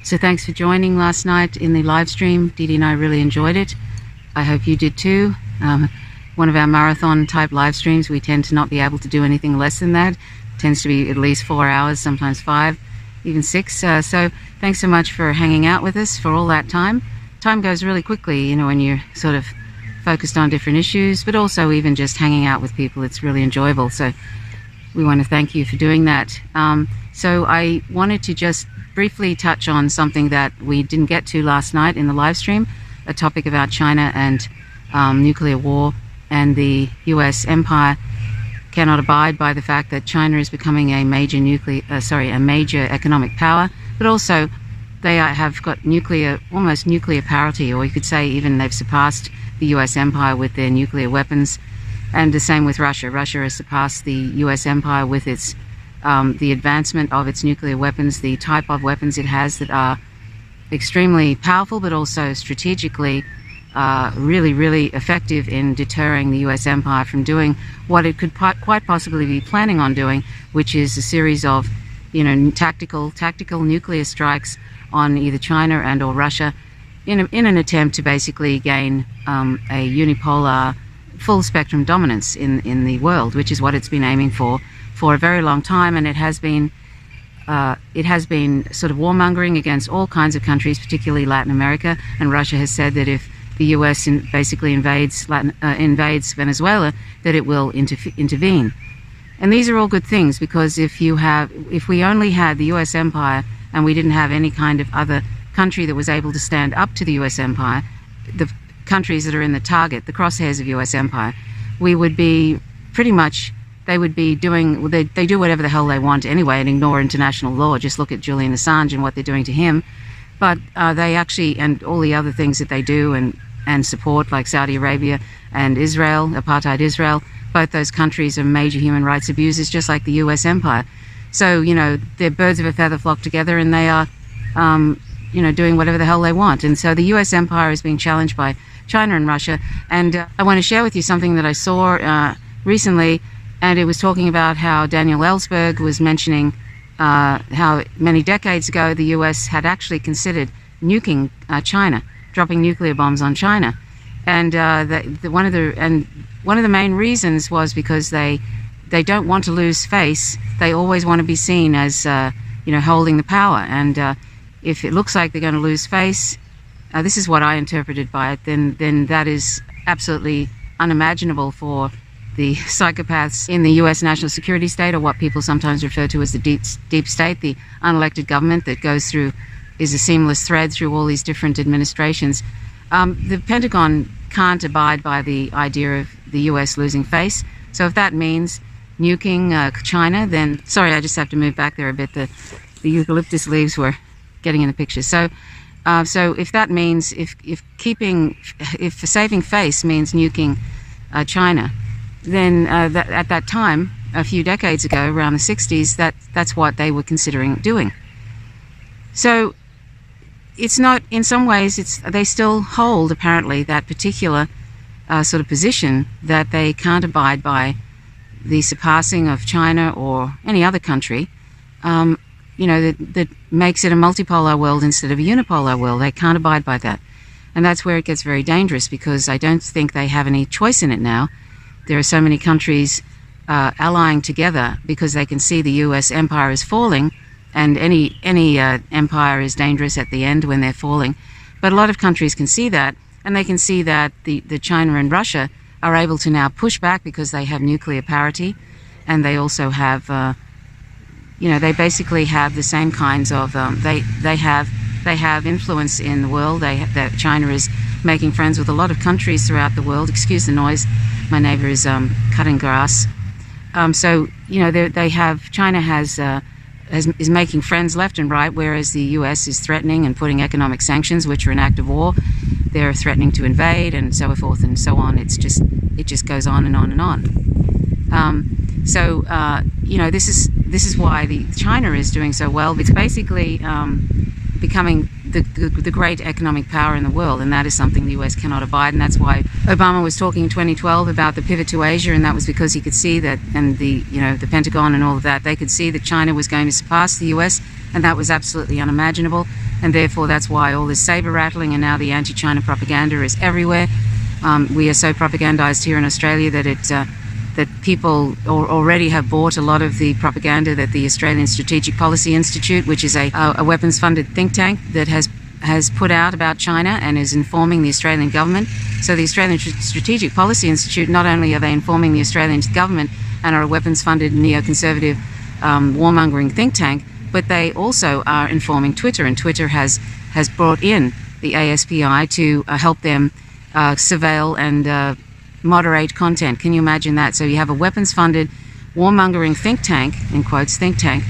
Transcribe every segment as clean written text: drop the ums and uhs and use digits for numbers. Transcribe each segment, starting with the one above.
So thanks for joining last night in the live stream. Dee Dee and I really enjoyed it. I hope you did too. One of our marathon type live streams, we tend to not be able to do anything less than that. It tends to be at least 4 hours, sometimes 5, even 6. So thanks so much for hanging out with us for all that time. Time goes really quickly, you know, when you're sort of focused on different issues, but also even just hanging out with people. It's really enjoyable. So we want to thank you for doing that. So I wanted to just briefly touch on something that we didn't get to last night in the live stream, a topic about China and nuclear war, and the US empire cannot abide by the fact that China is becoming a major economic power, but also they have got almost nuclear parity, or you could say even they've surpassed the US empire with their nuclear weapons. And the same with Russia. Russia has surpassed the US empire with its the advancement of its nuclear weapons, the type of weapons it has that are extremely powerful, but also strategically really, really effective in deterring the US empire from doing what it could quite possibly be planning on doing, which is a series of, tactical nuclear strikes on either China and or Russia in an attempt to basically gain a unipolar full spectrum dominance in the world, which is what it's been aiming for a very long time. And it has been sort of warmongering against all kinds of countries, particularly Latin America. And Russia has said that if the US basically invades Venezuela, that it will intervene. And these are all good things, because if we only had the US empire and we didn't have any kind of other country that was able to stand up to the US empire, the countries that are in the target, the crosshairs of US empire, we would be pretty much, they would be doing, they do whatever the hell they want anyway and ignore international law. Just look at Julian Assange and what they're doing to him. But they actually, and all the other things that they do and support, like Saudi Arabia and Israel, apartheid Israel, both those countries are major human rights abusers, just like the US empire. So, they're birds of a feather flock together, and they are, doing whatever the hell they want. And so the US empire is being challenged by China and Russia. And I want to share with you something that I saw recently, and it was talking about how Daniel Ellsberg was mentioning how many decades ago the US had actually considered nuking China, dropping nuclear bombs on China. And one of the main reasons was because they don't want to lose face. They always want to be seen as holding the power. And if it looks like they're going to lose face, this is what I interpreted by it, then that is absolutely unimaginable for the psychopaths in the US national security state, or what people sometimes refer to as the deep state, the unelected government that is a seamless thread through all these different administrations. The Pentagon can't abide by the idea of the US losing face. So if that means nuking China, then, sorry, I just have to move back there a bit. The eucalyptus leaves were getting in the picture. So if that means, if saving face means nuking China, then at that time, a few decades ago, around the 60s, that's what they were considering doing. So it's not, in some ways, they still hold, apparently, that particular sort of position that they can't abide by the surpassing of China or any other country, that makes it a multipolar world instead of a unipolar world. They can't abide by that. And that's where it gets very dangerous, because I don't think they have any choice in it now. There are so many countries allying together because they can see the US empire is falling, and any empire is dangerous at the end when they're falling. But a lot of countries can see that, and they can see that the China and Russia are able to now push back because they have nuclear parity, and they also have, they basically have the same kinds of, they have influence in the world. That China is making friends with a lot of countries throughout the world. Excuse the noise. My neighbor is cutting grass. China is making friends left and right, whereas the US is threatening and putting economic sanctions, which are an act of war. They're threatening to invade, and so forth and so on. It just goes on and on and on. This this is why China is doing so well. It's basically becoming the great economic power in the world, and that is something the US cannot abide. And that's why Obama was talking in 2012 about the pivot to Asia, and that was because he could see that, and the Pentagon and all of that, they could see that China was going to surpass the US, and that was absolutely unimaginable. And therefore, that's why all this saber rattling and now the anti-China propaganda is everywhere. We are so propagandized here in Australia that people already have bought a lot of the propaganda that the Australian Strategic Policy Institute, which is a weapons-funded think tank, that has put out about China and is informing the Australian government. So the Australian Strategic Policy Institute, not only are they informing the Australian government and are a weapons-funded neoconservative warmongering think tank, but they also are informing Twitter, and Twitter has brought in the ASPI to help them surveil and moderate content. Can you imagine that? So you have a weapons-funded warmongering think tank, in quotes, think tank,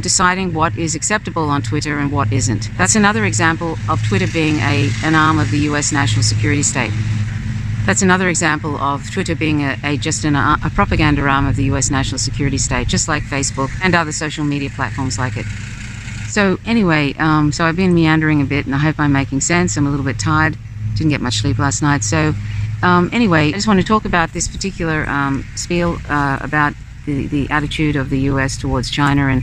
deciding what is acceptable on Twitter and what isn't. That's another example of Twitter being an arm of the US national security state. That's another example of Twitter being just a propaganda arm of the US national security state, just like Facebook and other social media platforms like it. So anyway, so I've been meandering a bit, and I hope I'm making sense. I'm a little bit tired. Didn't get much sleep last night. So anyway, I just want to talk about this particular spiel about the attitude of the US towards China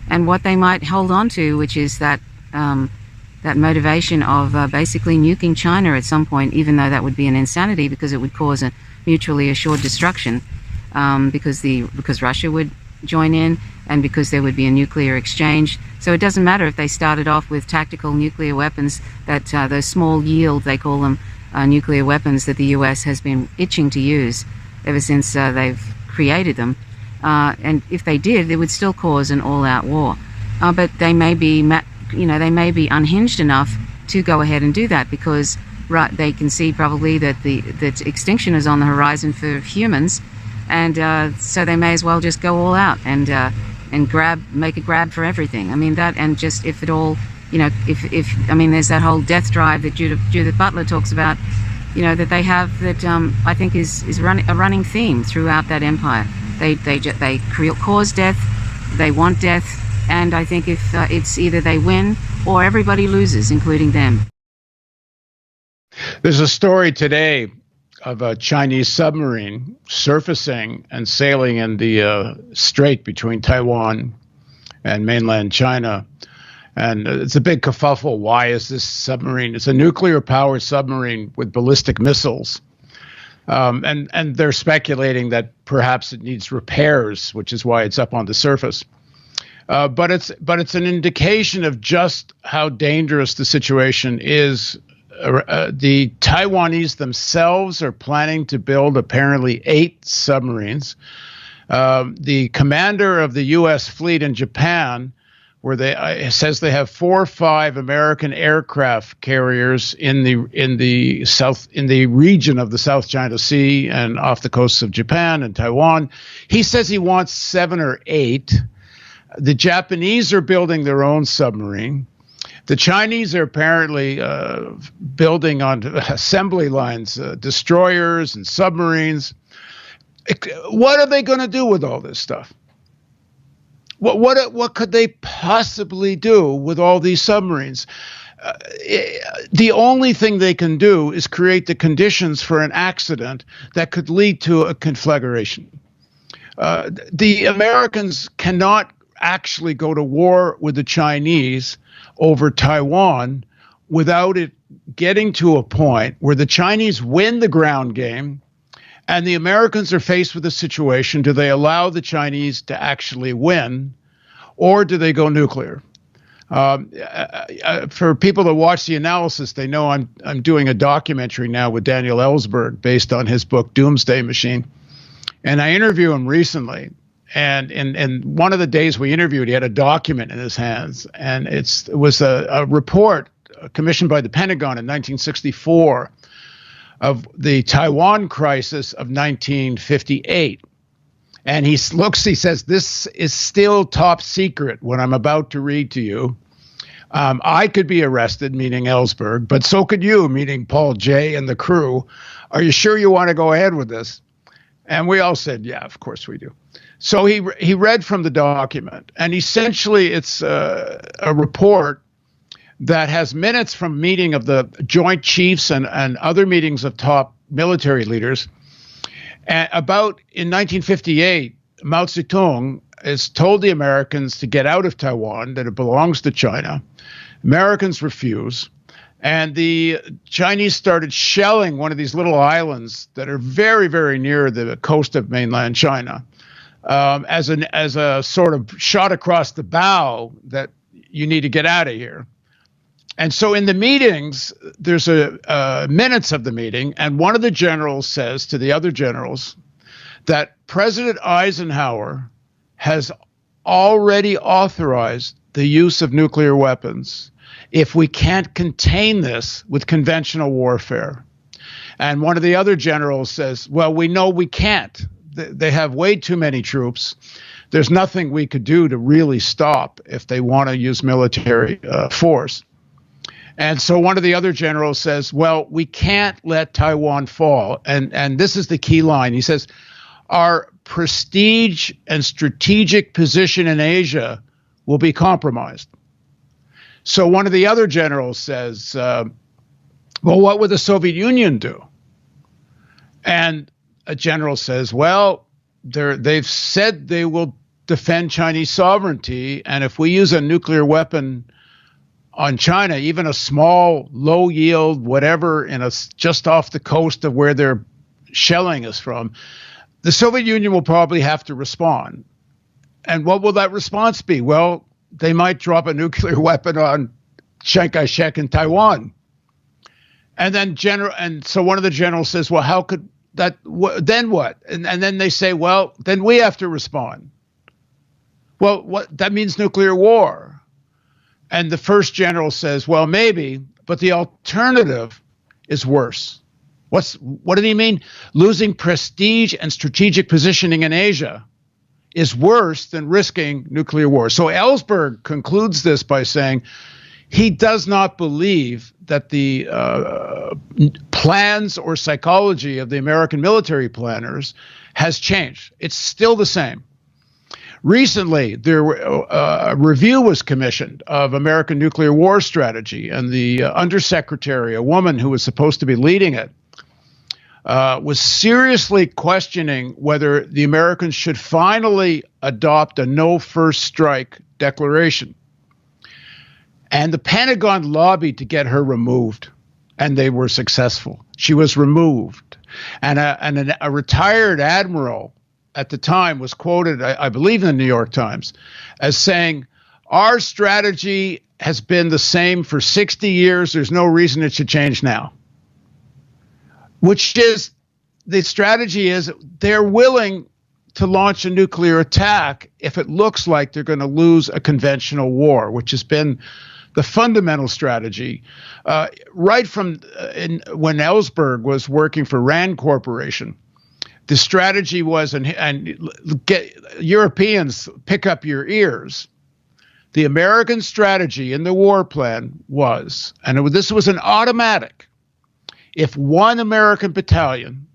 and what they might hold on to, which is that that motivation of basically nuking China at some point, even though that would be an insanity because it would cause a mutually assured destruction, because Russia would join in and because there would be a nuclear exchange. So it doesn't matter if they started off with tactical nuclear weapons, that those small yield, they call them, nuclear weapons that the US has been itching to use ever since they've created them. And if they did, it would still cause an all-out war. But they may be, they may be unhinged enough to go ahead and do that because they can see probably that that extinction is on the horizon for humans, and so they may as well just go all out and make a grab for everything. I mean that, and just if it all. There's that whole death drive that Judith Butler talks about, that they have, that I think is a running theme throughout that empire. They cause death, they want death, and I think if it's either they win or everybody loses, including them. There's a story today of a Chinese submarine surfacing and sailing in the strait between Taiwan and mainland China. And it's a big kerfuffle. Why is this submarine? It's a nuclear-powered submarine with ballistic missiles. And they're speculating that perhaps it needs repairs, which is why it's up on the surface. But it's an indication of just how dangerous the situation is. The Taiwanese themselves are planning to build apparently 8 submarines. The commander of the U.S. fleet in Japan, where says they have 4 or 5 American aircraft carriers in the region of the South China Sea and off the coasts of Japan and Taiwan. He says he wants 7 or 8. The Japanese are building their own submarine. The Chinese are apparently building on assembly lines, destroyers and submarines. What are they going to do with all this stuff? What could they possibly do with all these submarines? The only thing they can do is create the conditions for an accident that could lead to a conflagration. The Americans cannot actually go to war with the Chinese over Taiwan without it getting to a point where the Chinese win the ground game and the Americans are faced with a situation. Do they allow the Chinese to actually win, or do they go nuclear? For people that watch the analysis, they know I'm doing a documentary now with Daniel Ellsberg based on his book Doomsday Machine. And I interviewed him recently. And one of the days we interviewed, he had a document in his hands. And it was a report commissioned by the Pentagon in 1964 of the Taiwan crisis of 1958. And he says, this is still top secret, what I'm about to read to you. I could be arrested, meaning Ellsberg, but so could you, meaning Paul Jay and the crew. Are you sure you want to go ahead with this? And we all said, yeah, of course we do. So he read from the document, and essentially it's a report that has minutes from meeting of the Joint Chiefs and other meetings of top military leaders. And about in 1958, Mao Zedong has told the Americans to get out of Taiwan, that it belongs to China. Americans refuse. And the Chinese started shelling one of these little islands that are very, very near the coast of mainland China, as a sort of shot across the bow that you need to get out of here. And so in the meetings, there's minutes of the meeting, and one of the generals says to the other generals that President Eisenhower has already authorized the use of nuclear weapons if we can't contain this with conventional warfare. And one of the other generals says, well, we know we can't. They have way too many troops. There's nothing we could do to really stop if they want to use military force. And so one of the other generals says, well, we can't let Taiwan fall. And this is the key line. He says, our prestige and strategic position in Asia will be compromised. So one of the other generals says, well, what would the Soviet Union do? And a general says, well, they've said they will defend Chinese sovereignty. And if we use a nuclear weapon on China, even a small, low yield, whatever, just off the coast of where they're shelling us from, the Soviet Union will probably have to respond. And what will that response be? Well, they might drop a nuclear weapon on Chiang Kai-shek in Taiwan. And then so one of the generals says, well, how could that, then what? And then they say, well, then we have to respond. Well, that means nuclear war. And the first general says, well, maybe, but the alternative is worse. What did he mean? Losing prestige and strategic positioning in Asia is worse than risking nuclear war. So Ellsberg concludes this by saying he does not believe that the plans or psychology of the American military planners has changed. It's still the same. Recently, a review was commissioned of American nuclear war strategy, and the undersecretary, a woman who was supposed to be leading it, was seriously questioning whether the Americans should finally adopt a no first strike declaration. And the Pentagon lobbied to get her removed, and they were successful. She was removed. And a retired admiral at the time was quoted, I believe in the New York Times, as saying, our strategy has been the same for 60 years. There's no reason it should change now. Which is, the strategy is they're willing to launch a nuclear attack if it looks like they're going to lose a conventional war, which has been the fundamental strategy. Right from when Ellsberg was working for Rand Corporation, the strategy was, and get Europeans, pick up your ears. The American strategy in the war plan was, and this was an automatic, if one American battalion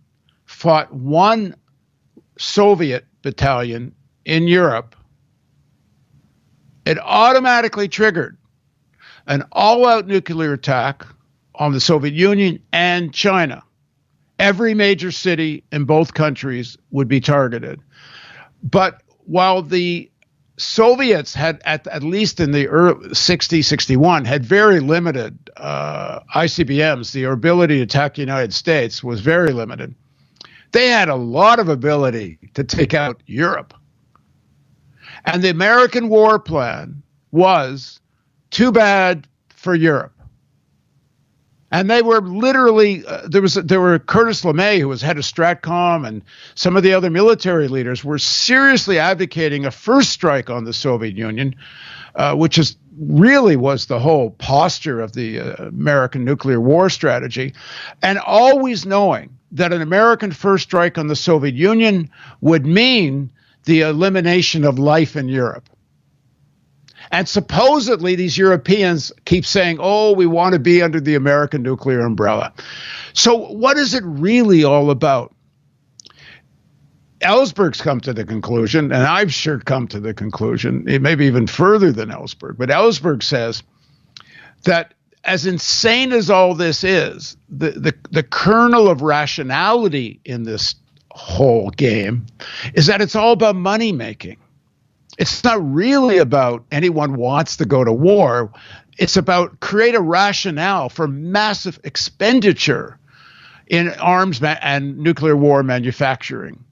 fought one Soviet battalion in Europe, it automatically triggered an all-out nuclear attack on the Soviet Union and China. Every major city in both countries would be targeted. But while the Soviets had, at least in the early 61, had very limited ICBMs. The ability to attack the United States was very limited. They had a lot of ability to take out Europe. And the American war plan was too bad for Europe. And they were literally, there were Curtis LeMay, who was head of Stratcom, and some of the other military leaders were seriously advocating a first strike on the Soviet Union, which really was the whole posture of the American nuclear war strategy, and always knowing that an American first strike on the Soviet Union would mean the elimination of life in Europe. And supposedly these Europeans keep saying, oh, we want to be under the American nuclear umbrella. So what is it really all about? Ellsberg's come to the conclusion, and I've sure come to the conclusion, maybe even further than Ellsberg, but Ellsberg says that as insane as all this is, the kernel of rationality in this whole game is that it's all about money making. It's not really about anyone wants to go to war. It's about create a rationale for massive expenditure in arms and nuclear war manufacturing.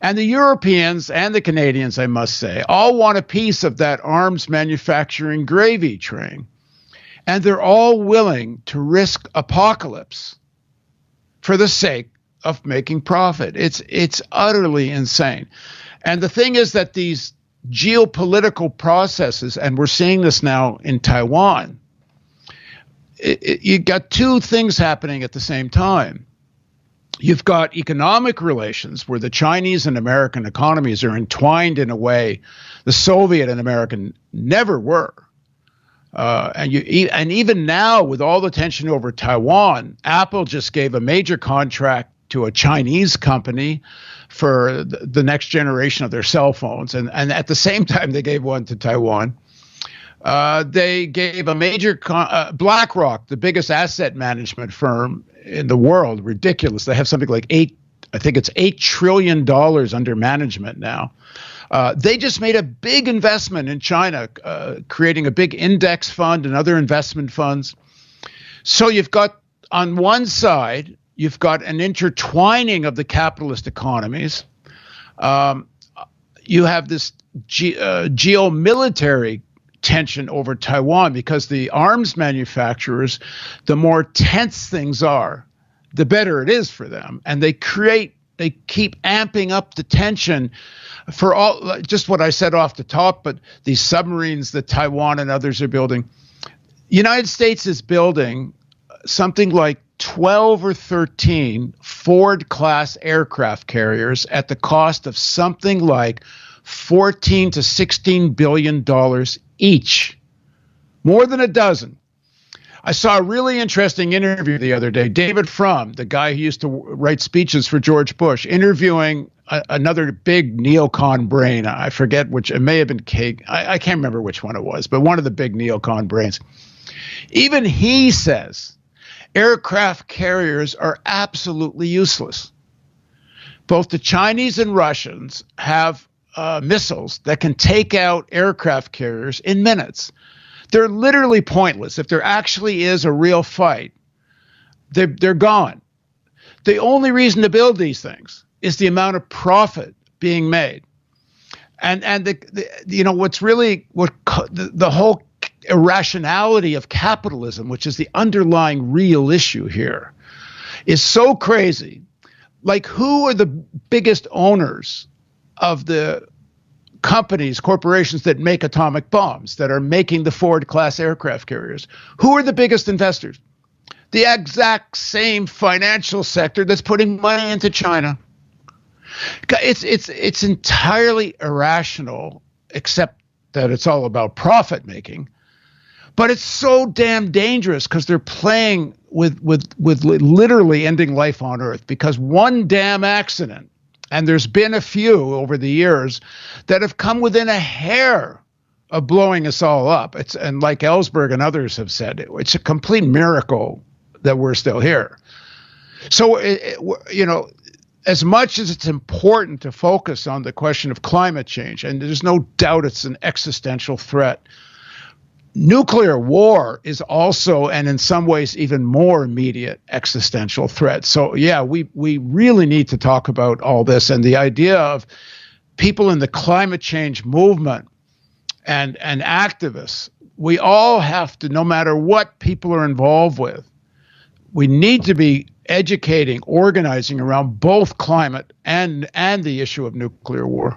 And the Europeans and the Canadians, I must say, all want a piece of that arms manufacturing gravy train. And they're all willing to risk apocalypse for the sake of making profit. It's utterly insane. And the thing is that these geopolitical processes, and we're seeing this now in Taiwan, you got two things happening at the same time. You've got economic relations where the Chinese and American economies are entwined in a way the Soviet and American never were. And even now, with all the tension over Taiwan, Apple just gave a major contract to a Chinese company for the next generation of their cell phones. And at the same time, they gave one to Taiwan. They gave a major BlackRock, the biggest asset management firm in the world, ridiculous. They have something like $8 trillion under management now. They just made a big investment in China, creating a big index fund and other investment funds. So you've got, on one side, you've got an intertwining of the capitalist economies. You have this geomilitary tension over Taiwan because the arms manufacturers, the more tense things are, the better it is for them. And they keep amping up the tension for all, just what I said off the top, but these submarines that Taiwan and others are building. The United States is building something like 12 or 13 Ford-class aircraft carriers at the cost of something like $14 to $16 billion each, more than a dozen. I saw a really interesting interview the other day. David Frum, the guy who used to write speeches for George Bush, interviewing another big neocon brain. I forget which, it may have been Kagan. I can't remember which one it was, but one of the big neocon brains. Even he says aircraft carriers are absolutely useless. Both the Chinese and Russians have missiles that can take out aircraft carriers in minutes. They're literally pointless. If there actually is a real fight, they're gone. The only reason to build these things is the amount of profit being made. And what's really the whole irrationality of capitalism, which is the underlying real issue here, is so crazy. Like, who are the biggest owners of the companies, corporations that make atomic bombs, that are making the Ford-class aircraft carriers? Who are the biggest investors? The exact same financial sector that's putting money into China. It's entirely irrational, except that it's all about profit making. But it's so damn dangerous because they're playing with literally ending life on Earth, because one damn accident, and there's been a few over the years that have come within a hair of blowing us all up. And like Ellsberg and others have said, it's a complete miracle that we're still here. So, as much as it's important to focus on the question of climate change, and there's no doubt it's an existential threat, nuclear war is also, and in some ways even more immediate, existential threat. So yeah, we really need to talk about all this, and the idea of people in the climate change movement and activists. We all have to, no matter what people are involved with, we need to be educating, organizing around both climate and the issue of nuclear war.